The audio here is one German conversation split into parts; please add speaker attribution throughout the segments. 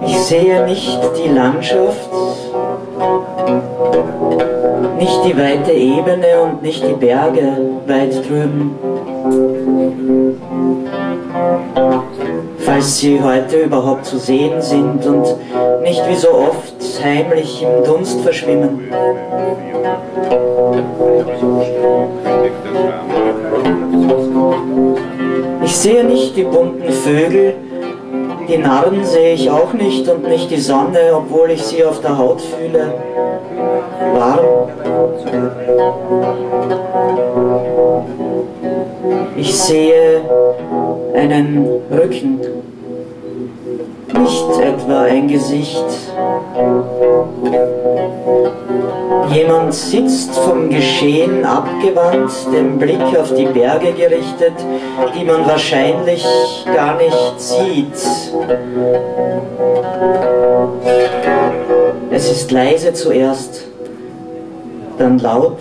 Speaker 1: Ich sehe nicht die Landschaft, nicht die weite Ebene und nicht die Berge weit drüben. Falls sie heute überhaupt zu sehen sind und nicht wie so oft heimlich im Dunst verschwimmen. Ich sehe nicht die bunten Vögel, die Narren sehe ich auch nicht und nicht die Sonne, obwohl ich sie auf der Haut fühle. Warm. Ich sehe einen Rücken, nicht etwa ein Gesicht. Jemand sitzt vom Geschehen abgewandt, den Blick auf die Berge gerichtet, die man wahrscheinlich gar nicht sieht. Es ist leise zuerst, dann laut,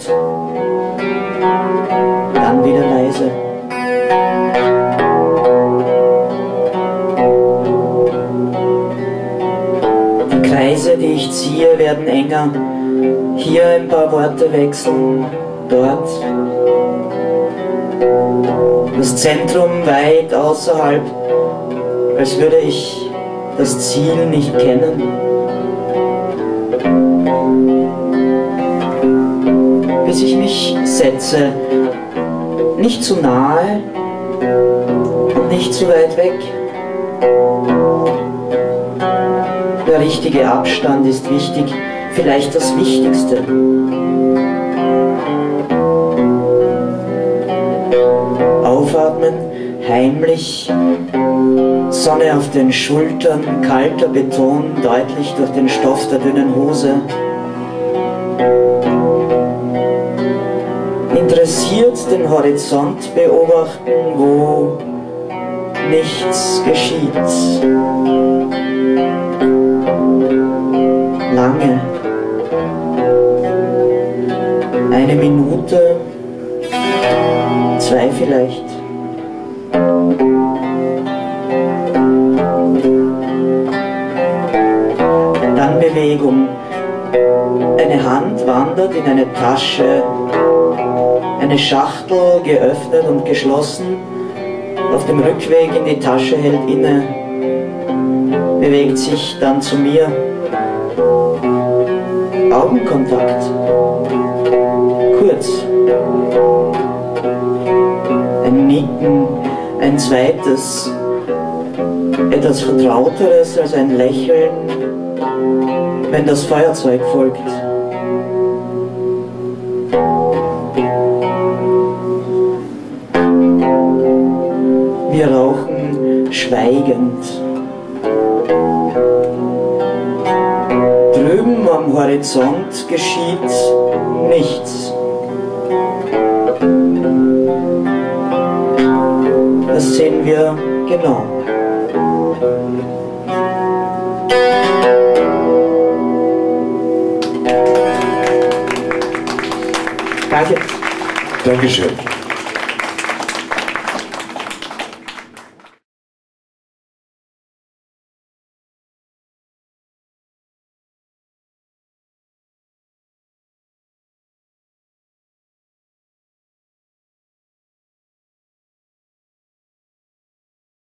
Speaker 1: dann wieder leise. Die Kreise, die ich ziehe, werden enger. Hier ein paar Worte wechseln, dort. Das Zentrum weit außerhalb, als würde ich das Ziel nicht kennen. Bis ich mich setze, nicht zu nahe und nicht zu weit weg. Der richtige Abstand ist wichtig, vielleicht das Wichtigste. Aufatmen, heimlich, Sonne auf den Schultern, kalter Beton, deutlich durch den Stoff der dünnen Hose. Interessiert den Horizont beobachten, wo nichts geschieht. Lange. Eine Minute, zwei vielleicht. Dann Bewegung. Eine Hand wandert in eine Tasche, eine Schachtel geöffnet und geschlossen, auf dem Rückweg in die Tasche hält inne, bewegt sich dann zu mir. Augenkontakt. Kurz. Ein Nicken, ein zweites, etwas Vertrauteres als ein Lächeln, wenn das Feuerzeug folgt. Wir rauchen schweigend. Drüben am Horizont geschieht nichts. Das sehen wir genau. Danke.
Speaker 2: Dankeschön.